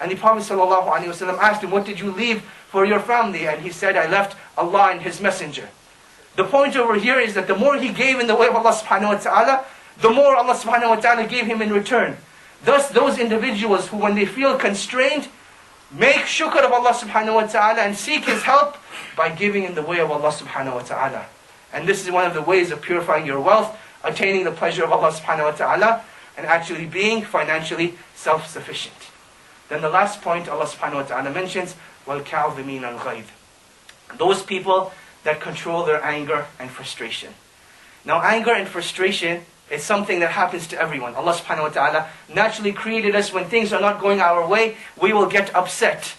And the Prophet ﷺ asked him, what did you leave for your family? And he said, I left Allah and His Messenger. The point over here is that the more he gave in the way of Allah subhanahu wa ta'ala, the more Allah subhanahu wa ta'ala gave him in return. Thus, those individuals who, when they feel constrained, make shukr of Allah subhanahu wa ta'ala and seek His help by giving in the way of Allah subhanahu wa ta'ala. And this is one of the ways of purifying your wealth, attaining the pleasure of Allah subhanahu wa ta'ala, and actually being financially self-sufficient. Then the last point Allah subhanahu wa ta'ala mentions, وَالْكَاظِمِينَ الْغَيْظِ. Those people that control their anger and frustration. Now anger and frustration is something that happens to everyone. Allah subhanahu wa ta'ala naturally created us when things are not going our way, we will get upset.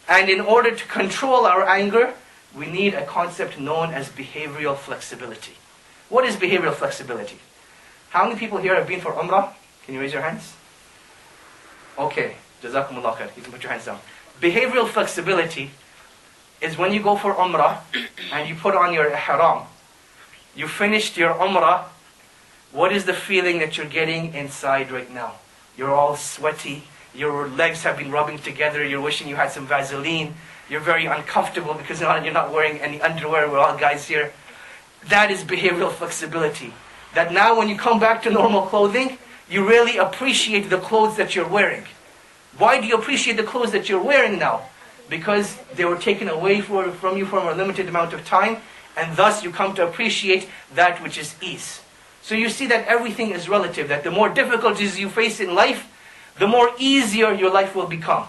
And in order to control our anger, we need a concept known as behavioral flexibility. What is behavioral flexibility? How many people here have been for Umrah? Can you raise your hands? Okay, Jazakumullah khair. You can put your hands down. Behavioral flexibility is when you go for Umrah and you put on your ihram. You finished your Umrah. What is the feeling that you're getting inside right now? You're all sweaty. Your legs have been rubbing together. You're wishing you had some Vaseline. You're very uncomfortable because you're not wearing any underwear. We're all guys here. That is behavioral flexibility. That now when you come back to normal clothing, you really appreciate the clothes that you're wearing. Why do you appreciate the clothes that you're wearing now? Because they were taken away from you for a limited amount of time, and thus you come to appreciate that which is ease. So you see that everything is relative, that the more difficulties you face in life, the more easier your life will become.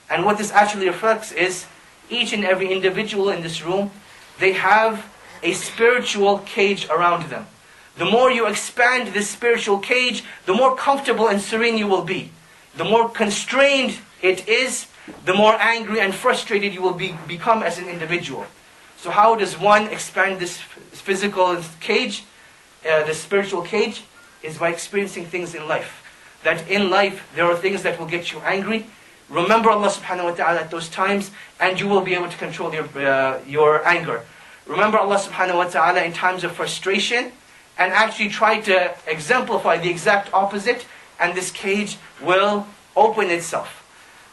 And what this actually reflects is, each and every individual in this room, they have a spiritual cage around them. The more you expand this spiritual cage, the more comfortable and serene you will be. The more constrained it is, the more angry and frustrated you will become as an individual. So how does one expand this physical cage, this spiritual cage? Is by experiencing things in life. That in life, there are things that will get you angry. Remember Allah subhanahu wa ta'ala at those times, and you will be able to control your anger. Remember Allah subhanahu wa ta'ala in times of frustration, and actually try to exemplify the exact opposite, and this cage will open itself.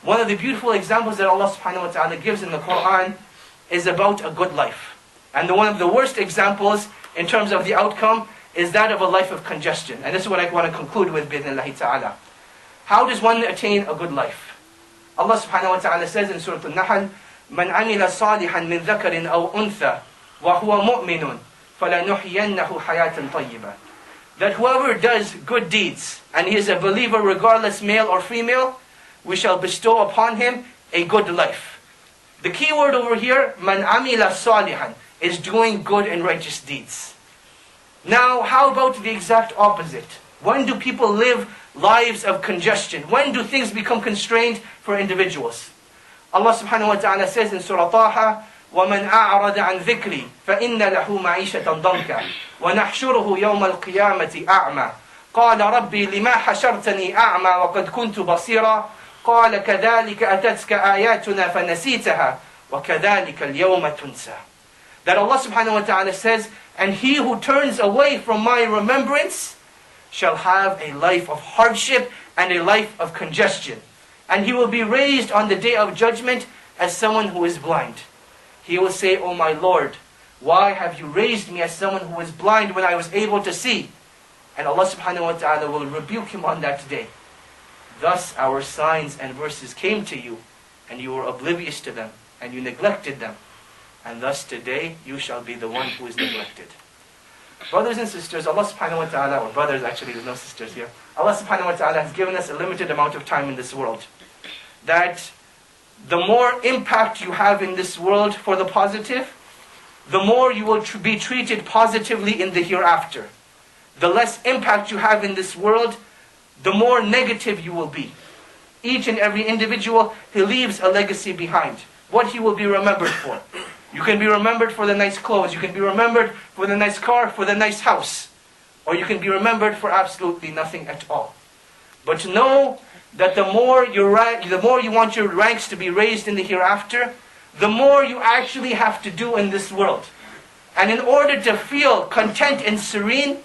One of the beautiful examples that Allah subhanahu wa ta'ala gives in the Quran is about a good life. And one of the worst examples in terms of the outcome is that of a life of congestion. And this is what I want to conclude with, bi'idhnillahi ta'ala. How does one attain a good life? Allah subhanahu wa ta'ala says in Surah Al-Nahl, مَنْ عَمِلَ صَالِحًا مِنْ ذَكَرٍ أَوْ أُنْثَى وَهُوَ مُؤْمِنٌ فَلَنُحْيَنَّهُ حَيَاةً طَيِّبًا. That whoever does good deeds, and he is a believer regardless male or female, we shall bestow upon him a good life. The key word over here, مَنْ عَمِلَ صَالِحًا, is doing good and righteous deeds. Now, how about the exact opposite? When do people live lives of congestion? When do things become constrained for individuals? Allah subhanahu wa ta'ala says in Surah Taha, وَمَنْ أَعْرَضَ عَنْ ذِكْرِي فَإِنَّ لَهُ مَعِيشَةً ضَنْكًا وَنَحْشُرُهُ يَوْمَ الْقِيَامَةِ أَعْمَى قَالَ رَبِّي لِمَا حَشَرْتَنِي أَعْمَى وَقَدْ كُنْتُ بَصِيرًا قَالَ كَذَلِكَ أَتَتْكَ آيَاتُنَا فَنَسِيتَهَا وَكَذَلِكَ الْيَوْمَ تُنْسَى. That Allah subhanahu wa ta'ala says, and he who turns away from my remembrance shall have a life of hardship and a life of congestion. And he will be raised on the day of judgment as someone who is blind. He will say, "O my Lord, why have you raised me as someone who is blind when I was able to see?" And Allah subhanahu wa ta'ala will rebuke him on that day. Thus our signs and verses came to you, and you were oblivious to them, and you neglected them. And thus today you shall be the one who is neglected. Brothers and sisters, Allah subhanahu wa ta'ala, or brothers actually, there's no sisters here. Allah subhanahu wa ta'ala has given us a limited amount of time in this world. That the more impact you have in this world for the positive, the more you will be treated positively in the hereafter. The less impact you have in this world, the more negative you will be. Each and every individual, he leaves a legacy behind. What he will be remembered for. You can be remembered for the nice clothes. You can be remembered for the nice car, for the nice house. Or you can be remembered for absolutely nothing at all. But know that the more you want your ranks to be raised in the hereafter, the more you actually have to do in this world. And in order to feel content and serene,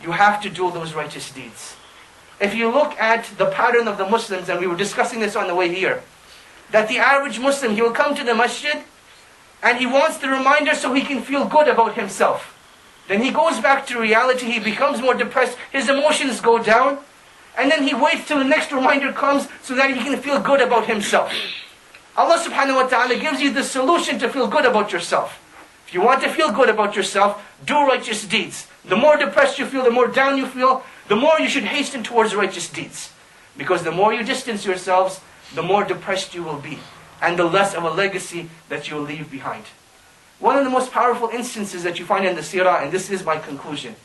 you have to do those righteous deeds. If you look at the pattern of the Muslims, and we were discussing this on the way here, that the average Muslim, he will come to the masjid and he wants the reminder so he can feel good about himself. Then he goes back to reality, he becomes more depressed, his emotions go down, and then he waits till the next reminder comes so that he can feel good about himself. Allah subhanahu wa ta'ala gives you the solution to feel good about yourself. If you want to feel good about yourself, do righteous deeds. The more depressed you feel, the more down you feel, the more you should hasten towards righteous deeds. Because the more you distance yourselves, the more depressed you will be, and the less of a legacy that you will leave behind. One of the most powerful instances that you find in the seerah, and this is my conclusion,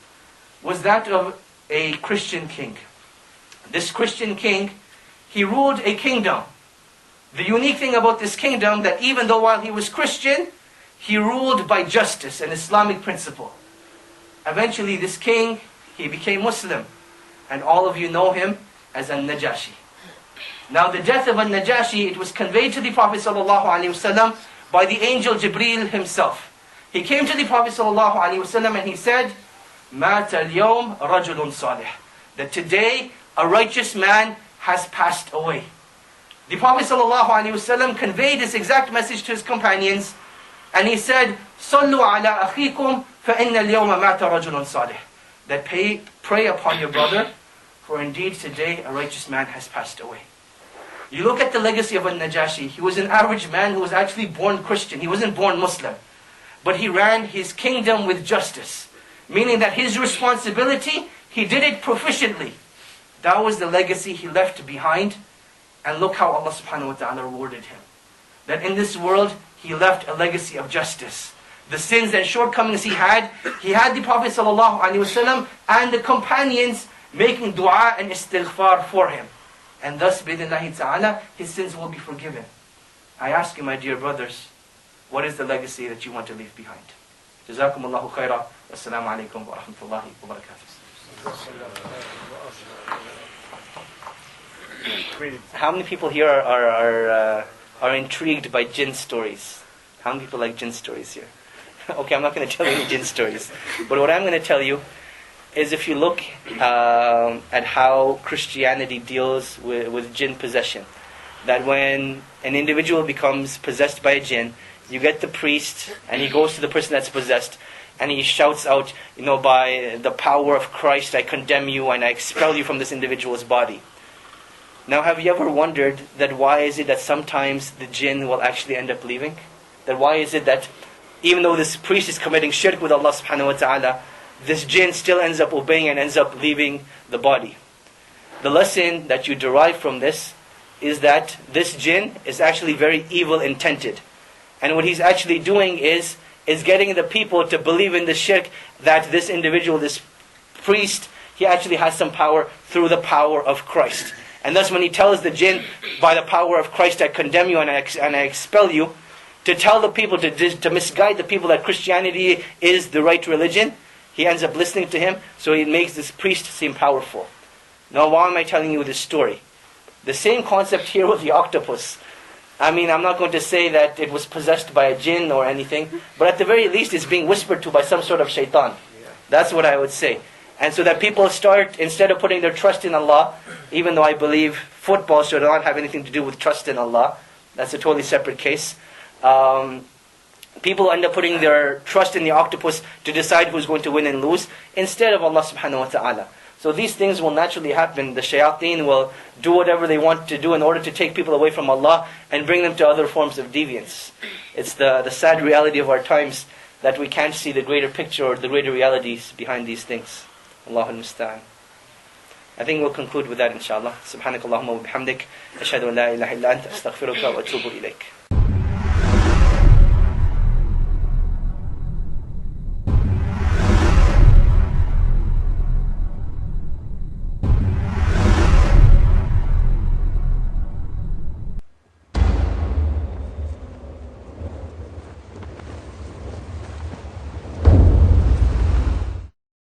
was that of a Christian king. This Christian king, he ruled a kingdom. The unique thing about this kingdom, that even though while he was Christian, he ruled by justice, an Islamic principle. Eventually this king, he became Muslim, and all of you know him as An-Najashi. Now the death of An-Najashi, it was conveyed to the Prophet ﷺ by the angel Jibreel himself. He came to the Prophet ﷺ and he said, مَاتَ الْيَوْمَ رَجُلٌ صَالِحٌ, that today a righteous man has passed away. The Prophet ﷺ conveyed this exact message to his companions, and he said, صَلُّوا عَلَىٰ أَخِيكُمْ فَإِنَّ الْيَوْمَ مَاتَ رَجُلٌ صَالِحٌ, that pray upon your brother, for indeed today a righteous man has passed away. You look at the legacy of An-Najashi. He was an average man who was actually born Christian. He wasn't born Muslim. But he ran his kingdom with justice. Meaning that his responsibility, he did it proficiently. That was the legacy he left behind. And look how Allah subhanahu wa ta'ala rewarded him. That in this world, he left a legacy of justice. The sins and shortcomings he had the Prophet sallallahu alaihi wasallam and the companions making dua and istighfar for him. And thus, bi'idhnillahi ta'ala, his sins will be forgiven. I ask you, my dear brothers, what is the legacy that you want to leave behind? Jazakumullahu khaira. Wassalamu alaikum wa rahmatullahi wa barakatuh. How many people here are intrigued by jinn stories? How many people like jinn stories here? Okay, I'm not going to tell you any jinn stories. But what I'm going to tell you is, if you look at how Christianity deals with jinn possession, that when an individual becomes possessed by a jinn, you get the priest and he goes to the person that's possessed and he shouts out, by the power of Christ I condemn you and I expel you from this individual's body. Now, have you ever wondered that why is it that sometimes the jinn will actually end up leaving? That why is it that even though this priest is committing shirk with Allah subhanahu wa ta'ala, this jinn still ends up obeying and ends up leaving the body? The lesson that you derive from this is that this jinn is actually very evil intended. And what he's actually doing is getting the people to believe in the shirk, that this individual, this priest, he actually has some power through the power of Christ. And thus when he tells the jinn, by the power of Christ I condemn you and I expel you, to tell the people, to misguide the people that Christianity is the right religion, he ends up listening to him, so he makes this priest seem powerful. Now, why am I telling you this story? The same concept here with the octopus. I'm not going to say that it was possessed by a jinn or anything, but at the very least it's being whispered to by some sort of shaitan. That's what I would say. And so that people start, instead of putting their trust in Allah, even though I believe football should not have anything to do with trust in Allah, that's a totally separate case. People end up putting their trust in the octopus to decide who's going to win and lose, instead of Allah subhanahu wa ta'ala. So these things will naturally happen. The shayateen will do whatever they want to do in order to take people away from Allah and bring them to other forms of deviance. It's the sad reality of our times that we can't see the greater picture or the greater realities behind these things. Allahul Musta'an. I think we'll conclude with that, inshallah. Subhanakallahumma wa bihamdik. Ashhadu an la ilaha illa anta astaghfiruka wa atubu ilayk.